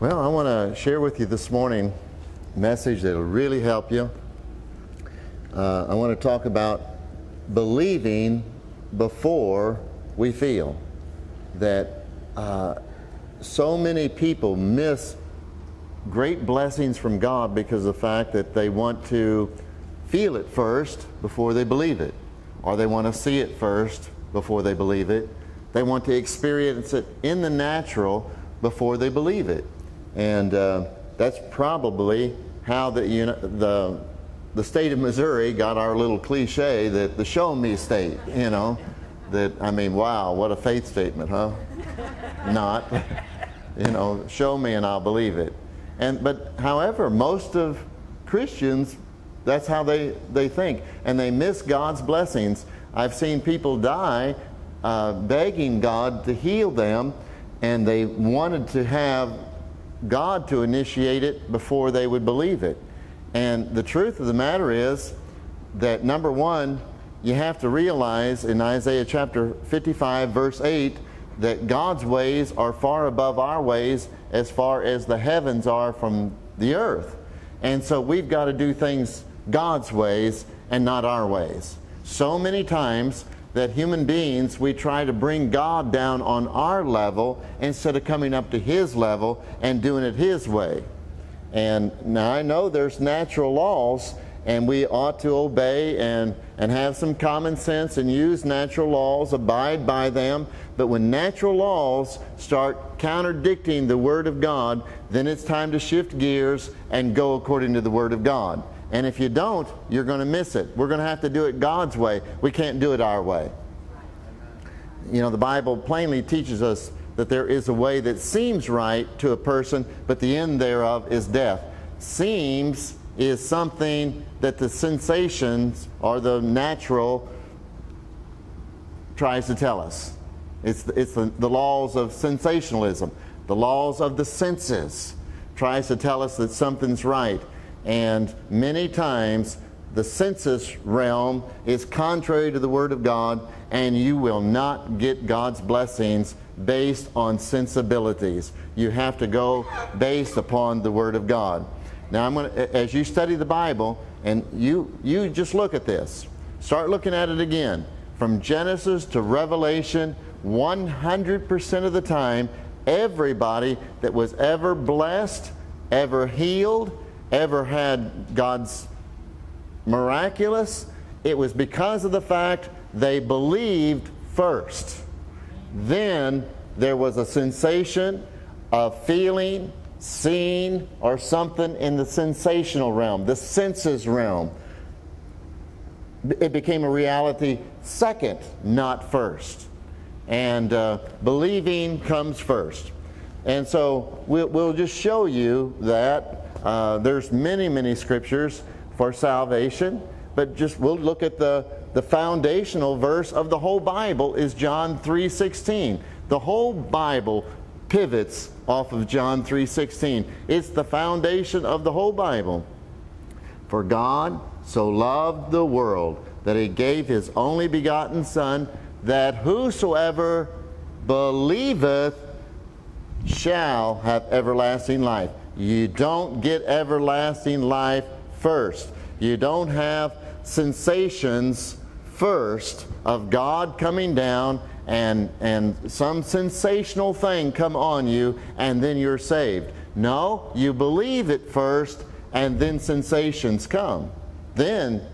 Well, I want to share with you this morning a message that will really help you. I want to talk about believing before we feel. That so many people miss great blessings from God because of the fact that they want to feel it first before they believe it. Or they want to see it first before they believe it. They want to experience it in the natural before they believe it. And that's probably how the state of Missouri got our little cliche that the show me state, you know. That, I mean, wow, what a faith statement, huh? Not. You know, show me and I'll believe it. But however, most of Christians, that's how they think. And they miss God's blessings. I've seen people die begging God to heal them, and they wanted to have God to initiate it before they would believe it. And the truth of the matter is that, number one, you have to realize in Isaiah chapter 55 verse 8 that God's ways are far above our ways as far as the heavens are from the earth. And so we've got to do things God's ways and not our ways. So many times that human beings, we try to bring God down on our level instead of coming up to His level and doing it His way. And now I know there's natural laws, and we ought to obey and have some common sense and use natural laws, abide by them. But when natural laws start contradicting the Word of God, then it's time to shift gears and go according to the Word of God. And if you don't, you're going to miss it. We're going to have to do it God's way. We can't do it our way. You know, the Bible plainly teaches us that there is a way that seems right to a person, but the end thereof is death. Seems is something that the sensations or the natural tries to tell us. It's the laws of sensationalism, the laws of the senses tries to tell us that something's right. And many times the senses realm is contrary to the Word of God, and you will not get God's blessings based on sensibilities. You have to go based upon the Word of God. Now, I'm going to, as you study the Bible, and you just look at this. Start looking at it again. From Genesis to Revelation, 100% of the time, everybody that was ever blessed, ever healed, ever had God's miraculous, it was because of the fact they believed first. Then there was a sensation of feeling, seeing, or something in the sensational realm, the senses realm. It became a reality second, not first. And believing comes first. And so we'll just show you that there's many scriptures for salvation, but just we'll look at the foundational verse of the whole Bible is John 3:16. The whole Bible pivots off of John 3:16. It's the foundation of the whole Bible. For God so loved the world that He gave His only begotten Son, that whosoever believeth shall have everlasting life. You don't get everlasting life first. You don't have sensations first of God coming down and some sensational thing come on you and then you're saved. No, you believe it first and then sensations come. Then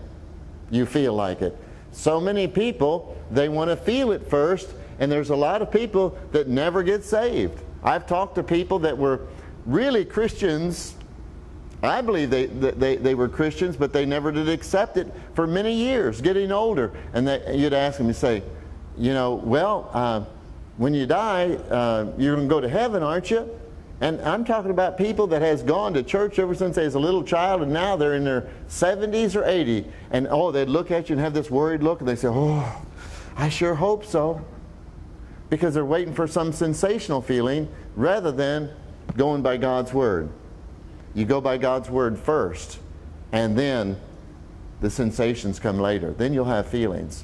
you feel like it. So many people, they want to feel it first, and there's a lot of people that never get saved. I've talked to people that were really Christians. I believe they were Christians, but they never did accept it for many years, getting older. And you'd ask them, you say, you know, well, when you die, you're going to go to heaven, aren't you? And I'm talking about people that has gone to church ever since they was a little child, and now they're in their 70s or 80. And oh, they'd look at you and have this worried look, and they say, oh, I sure hope so. Because they're waiting for some sensational feeling rather than going by God's Word. You go by God's Word first, and then the sensations come later. Then you'll have feelings.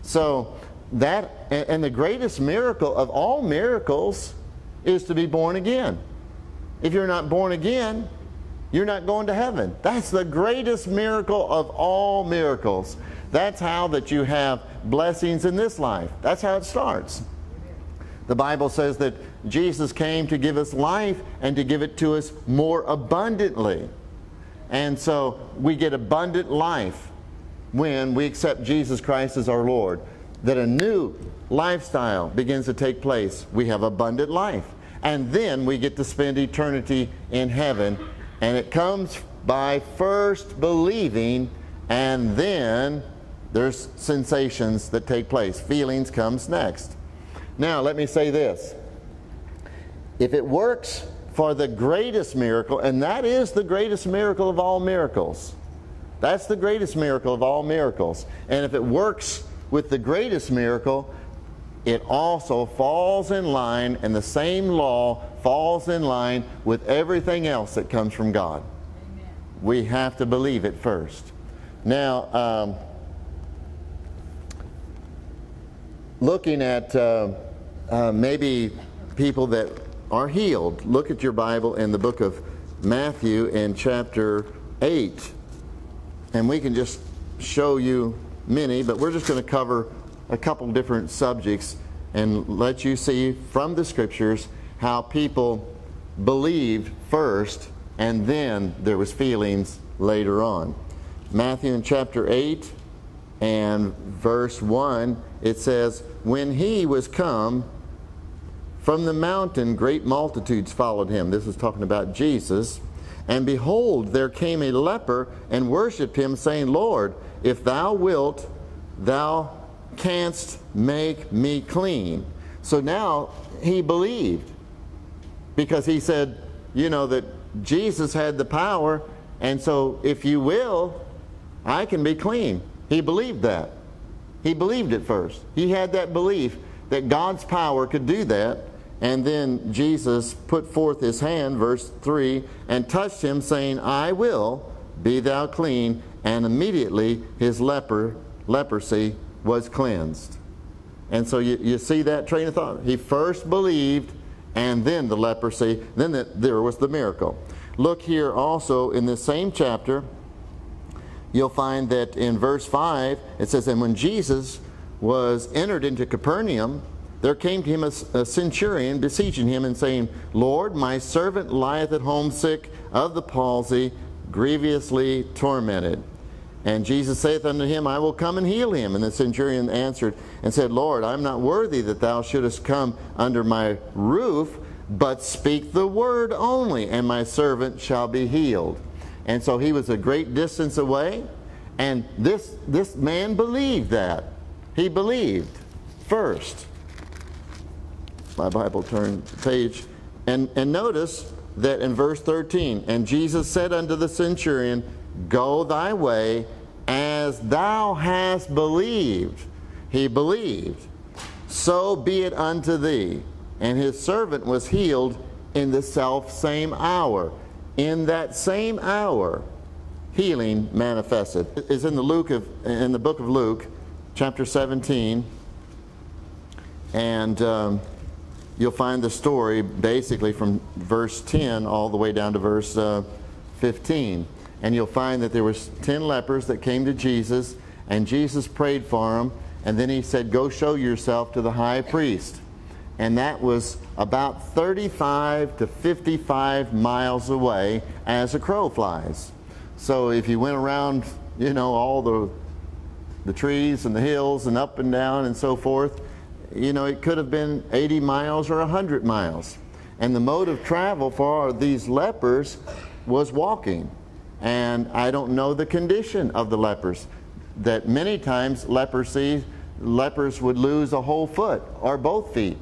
So that, and the greatest miracle of all miracles is to be born again. If you're not born again, you're not going to heaven. That's the greatest miracle of all miracles. That's how that you have blessings in this life. That's how it starts. The Bible says that Jesus came to give us life and to give it to us more abundantly. And so we get abundant life when we accept Jesus Christ as our Lord. That a new lifestyle begins to take place. We have abundant life. And then we get to spend eternity in heaven. And it comes by first believing, and then there's sensations that take place. Feelings comes next. Now, let me say this. If it works for the greatest miracle, and that is the greatest miracle of all miracles. That's the greatest miracle of all miracles. And if it works with the greatest miracle, it also falls in line, and the same law falls in line with everything else that comes from God. Amen. We have to believe it first. Now, looking at maybe people that are healed, look at your Bible in the book of Matthew in chapter 8. And we can just show you many, but we're just going to cover a couple different subjects and let you see from the Scriptures how people believed first and then there was feelings later on. Matthew in chapter 8 and verse 1, it says, "When he was come from the mountain, great multitudes followed him." This is talking about Jesus. "And behold, there came a leper and worshipped him, saying, Lord, if thou wilt, thou canst make me clean." So now he believed, because he said, you know, that Jesus had the power, and so if you will, I can be clean. He believed that. He believed it first. He had that belief that God's power could do that. And then Jesus put forth his hand, verse 3, and touched him, saying, I will, be thou clean. And immediately his leprosy was cleansed. And so you see that train of thought. He first believed, and then the leprosy, then there was the miracle. Look here also in this same chapter, you'll find that in verse 5, it says, "And when Jesus was entered into Capernaum, there came to him a centurion, beseeching him and saying, Lord, my servant lieth at home sick of the palsy, grievously tormented. And Jesus saith unto him, I will come and heal him. And the centurion answered and said, Lord, I am not worthy that thou shouldest come under my roof, but speak the word only, and my servant shall be healed. And so he was a great distance away, and this man believed that. He believed first. My Bible turned the page. And notice that in verse 13, and Jesus said unto the centurion, Go thy way, as thou hast believed. He believed. So be it unto thee. And his servant was healed in the self-same hour. In that same hour, healing manifested. It's in the book of Luke, chapter 17. And you'll find the story basically from verse 10 all the way down to verse 15. And you'll find that there was 10 lepers that came to Jesus, and Jesus prayed for them, and then he said, Go show yourself to the high priest. And that was about 35 to 55 miles away as a crow flies. So if you went around, you know, all the trees and the hills and up and down and so forth, you know, it could have been 80 miles or 100 miles. And the mode of travel for these lepers was walking. And I don't know the condition of the lepers. That many times lepers would lose a whole foot or both feet.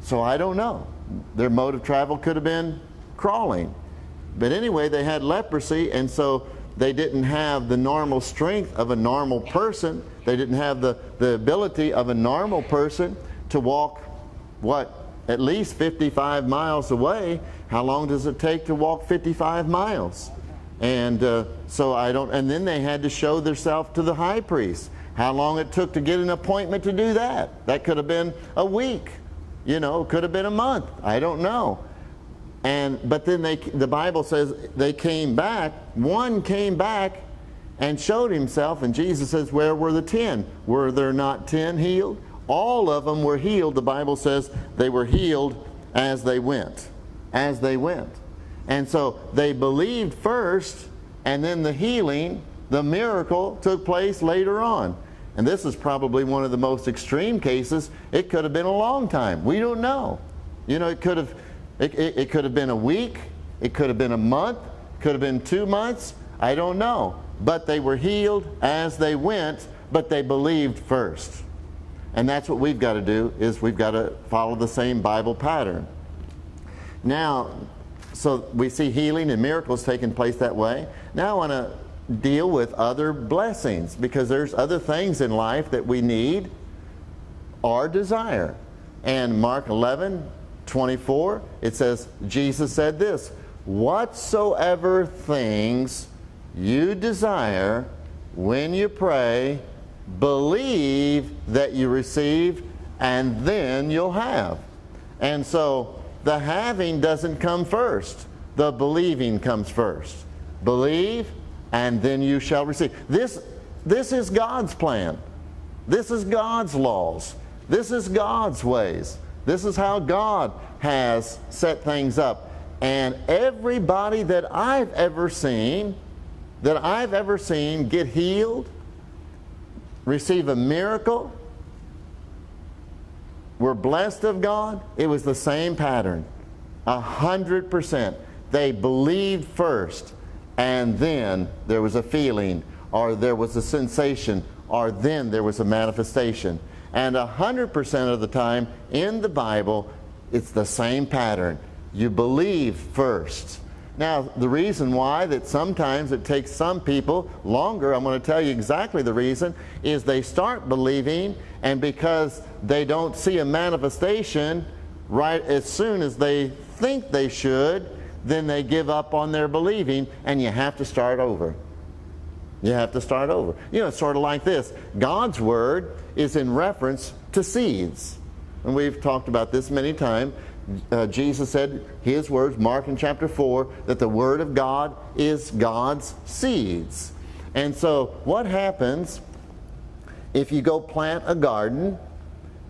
So I don't know. Their mode of travel could have been crawling. But anyway, they had leprosy, and so they didn't have the normal strength of a normal person. They didn't have the ability of a normal person to walk, at least 55 miles away. How long does it take to walk 55 miles? And and then they had to show themselves to the high priest. How long it took to get an appointment to do that? That could have been a week. You know, could have been a month. I don't know. But then the Bible says they came back. One came back and showed himself, and Jesus says, where were the 10? Were there not 10 healed? All of them were healed. The Bible says they were healed as they went. As they went. And so they believed first, and then the healing, the miracle, took place later on. And this is probably one of the most extreme cases. It could have been a long time. We don't know. You know, it could have been a week. It could have been a month. It could have been 2 months. I don't know. But they were healed as they went, but they believed first. And that's what we've got to do, is we've got to follow the same Bible pattern. Now, so we see healing and miracles taking place that way. Now I want to deal with other blessings, because there's other things in life that we need or desire. And Mark 11:24, it says, Jesus said this, whatsoever things you desire when you pray, believe that you receive, and then you'll have. And so the having doesn't come first. The believing comes first. Believe, and then you shall receive. This is God's plan. This is God's laws. This is God's ways. This is how God has set things up. And everybody that I've ever seen get healed, receive a miracle, were blessed of God, it was the same pattern. 100%. They believed first, and then there was a feeling, or there was a sensation, or then there was a manifestation. And 100% of the time in the Bible, it's the same pattern. You believe first. Now, the reason why that sometimes it takes some people longer, I'm going to tell you exactly the reason, is they start believing, and because they don't see a manifestation right as soon as they think they should, then they give up on their believing, and you have to start over. You have to start over. You know, it's sort of like this. God's Word is in reference to seeds. And we've talked about this many times. Jesus said, His words, Mark in chapter 4, that the Word of God is God's seeds. And so what happens if you go plant a garden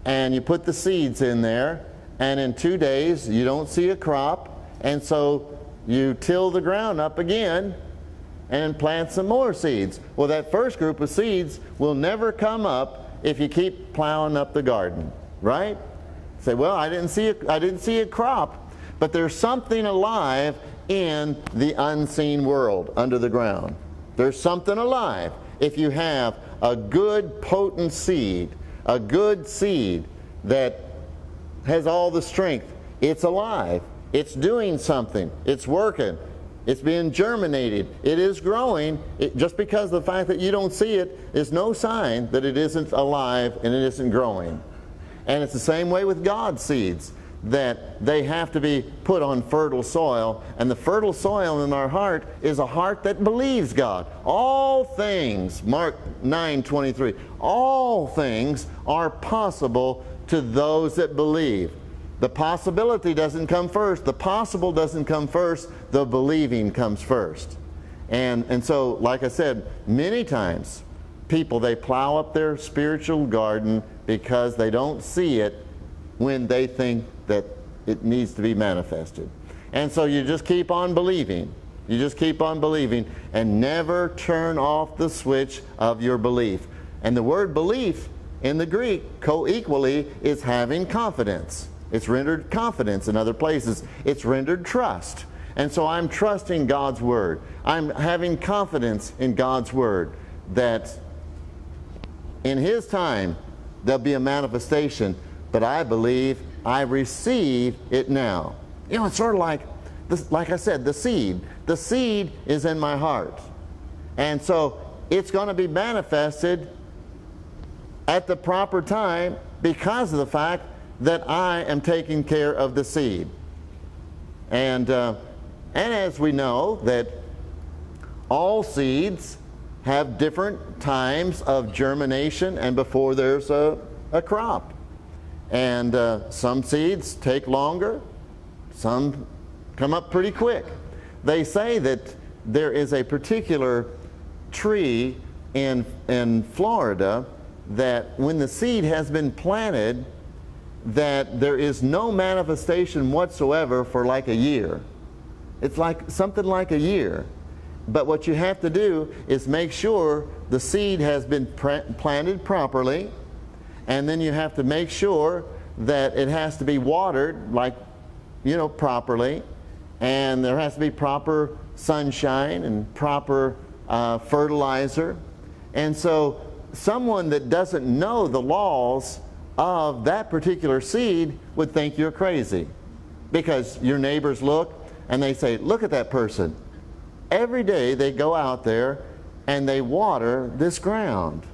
and you put the seeds in there, and in 2 days you don't see a crop, and so you till the ground up again and plant some more seeds? Well, that first group of seeds will never come up if you keep plowing up the garden, right? Say, well, I didn't see a crop, but there's something alive in the unseen world under the ground. There's something alive. If you have a good potent seed, a good seed that has all the strength, it's alive. It's doing something. It's working. It's being germinated. It is growing. Just because of the fact that you don't see it is no sign that it isn't alive and it isn't growing. And it's the same way with God's seeds, that they have to be put on fertile soil. And the fertile soil in our heart is a heart that believes God. All things, Mark 9:23, all things are possible to those that believe. The possibility doesn't come first. The possible doesn't come first. The believing comes first. And so, like I said, many times, people, they plow up their spiritual garden because they don't see it when they think that it needs to be manifested. And so you just keep on believing. You just keep on believing and never turn off the switch of your belief. And the word belief in the Greek, co-equally, is having confidence. It's rendered confidence in other places. It's rendered trust. And so I'm trusting God's Word. I'm having confidence in God's Word that in His time there'll be a manifestation, but I believe I receive it now. You know, it's sort of like this, like I said, the seed. The seed is in my heart. And so it's going to be manifested at the proper time because of the fact that I am taking care of the seed. And as we know that all seeds have different times of germination and before there's a crop. And some seeds take longer, some come up pretty quick. They say that there is a particular tree in Florida that when the seed has been planted, that there is no manifestation whatsoever for like a year. It's like something like a year. But what you have to do is make sure the seed has been planted properly, and then you have to make sure that it has to be watered, like, you know, properly, and there has to be proper sunshine and proper fertilizer. And so someone that doesn't know the laws of that particular seed would think you're crazy, because your neighbors look and they say, look at that person. Every day they go out there and they water this ground.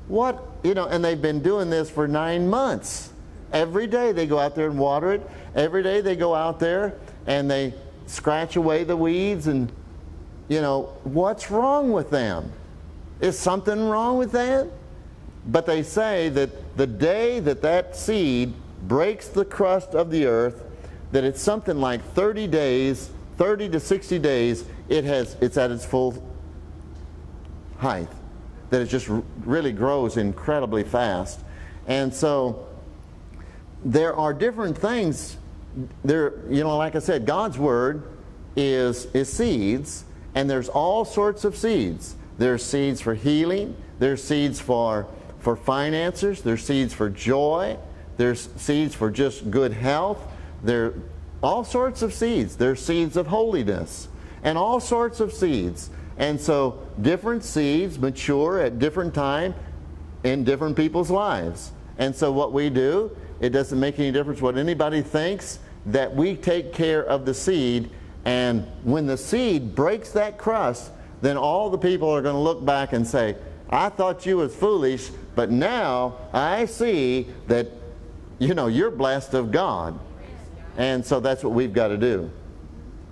What, you know, and they've been doing this for 9 months. Every day they go out there and water it. Every day they go out there and they scratch away the weeds, and, you know, what's wrong with them? Is something wrong with that? But they say that the day that that seed breaks the crust of the earth, that it's something like 30 days, 30 to 60 days, it's at its full height. That it just really grows incredibly fast. And so there are different things there, you know, like I said, God's Word is seeds, and there's all sorts of seeds. There's seeds for healing, there's seeds for finances, there's seeds for joy, there's seeds for just good health, there are all sorts of seeds. There's seeds of holiness, and all sorts of seeds. And so different seeds mature at different time in different people's lives. And so what we do, it doesn't make any difference what anybody thinks, that we take care of the seed, and when the seed breaks that crust, then all the people are going to look back and say, I thought you was foolish, but now I see that, you know, you're blessed of God. And so that's what we've got to do.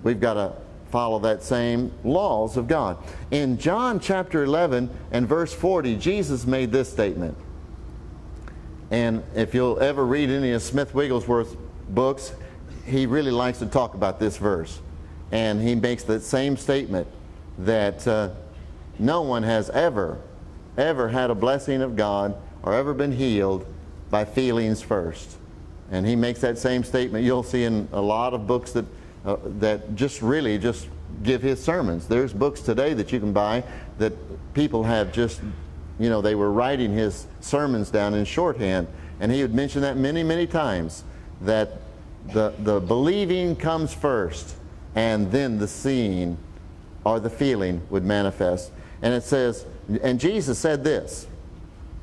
We've got to follow that same laws of God. In John chapter 11 and verse 40, Jesus made this statement. And if you'll ever read any of Smith Wigglesworth's books, he really likes to talk about this verse. And he makes that same statement, that no one has ever had a blessing of God or ever been healed by feelings first. And he makes that same statement. You'll see in a lot of books that just really just give his sermons. There's books today that you can buy that people have just, you know, they were writing his sermons down in shorthand. And he would mention that many, many times, that the believing comes first, and then the seeing or the feeling would manifest. And it says, and Jesus said this,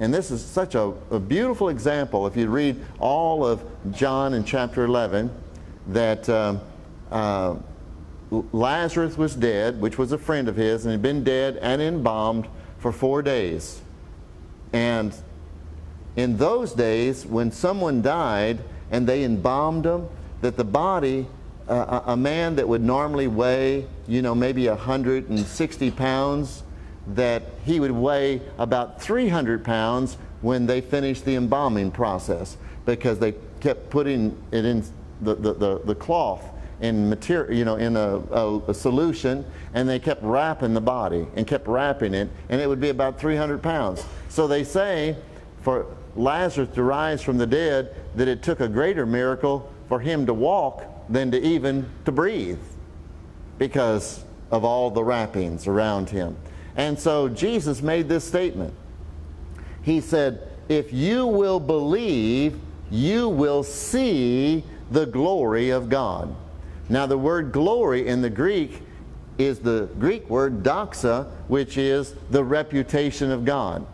and this is such a beautiful example. If you read all of John in chapter 11, that Lazarus was dead, which was a friend of his, and had been dead and embalmed for 4 days. And in those days, when someone died and they embalmed them, that the body, a man that would normally weigh, you know, maybe 160 pounds, that he would weigh about 300 pounds when they finished the embalming process, because they kept putting it in the cloth in material, you know, in a solution, and they kept wrapping the body and kept wrapping it, and it would be about 300 pounds. So they say for Lazarus to rise from the dead, that it took a greater miracle for him to walk than to even to breathe, because of all the wrappings around him. And so Jesus made this statement. He said, if you will believe, you will see the glory of God. Now the word glory in the Greek is the Greek word doxa, which is the reputation of God.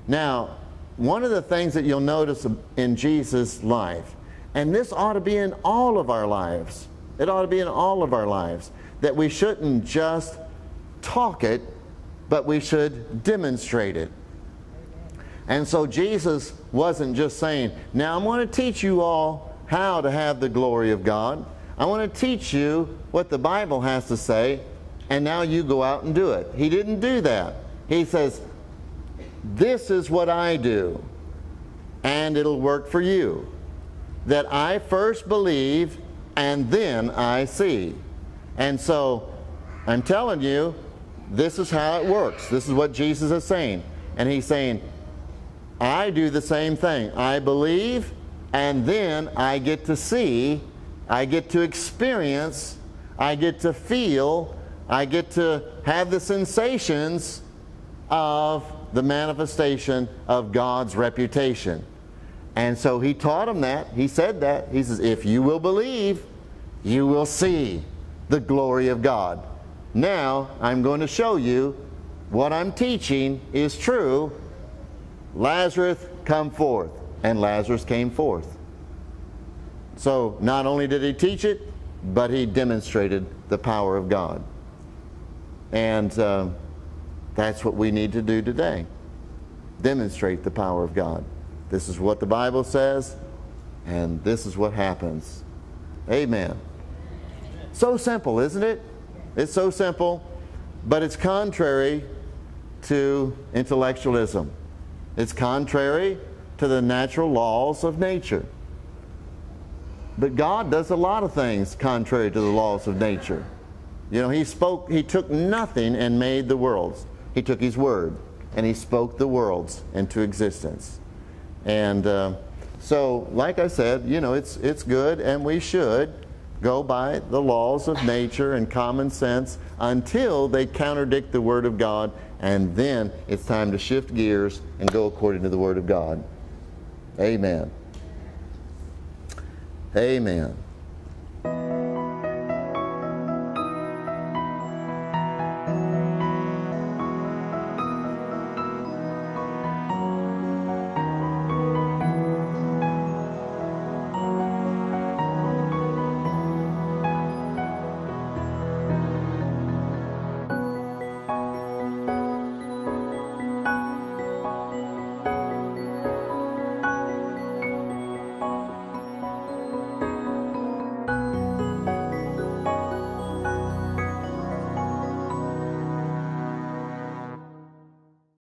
Now, one of the things that you'll notice in Jesus' life, and this ought to be in all of our lives, it ought to be in all of our lives, that we shouldn't just talk it, but we should demonstrate it. And so Jesus wasn't just saying, now I'm going to teach you all how to have the glory of God. I want to teach you what the Bible has to say, and now you go out and do it. He didn't do that. He says, this is what I do, and it'll work for you. That I first believe, and then I see. And so I'm telling you, this is how it works. This is what Jesus is saying. And he's saying, I do the same thing. I believe, and then I get to see, I get to experience, I get to feel, I get to have the sensations of the manifestation of God's reputation. And so he taught him that. He said that. He says, if you will believe, you will see the glory of God. Now, I'm going to show you what I'm teaching is true. Lazarus, come forth. And Lazarus came forth. So, not only did he teach it, but he demonstrated the power of God. And that's what we need to do today. Demonstrate the power of God. This is what the Bible says, and this is what happens. Amen. So simple, isn't it? It's so simple, but it's contrary to intellectualism. It's contrary to the natural laws of nature. But God does a lot of things contrary to the laws of nature. You know, he took nothing and made the worlds. He took his word and he spoke the worlds into existence. And so, like I said, you know, it's good, and we should go by the laws of nature and common sense until they contradict the Word of God, and then it's time to shift gears and go according to the Word of God. Amen. Amen.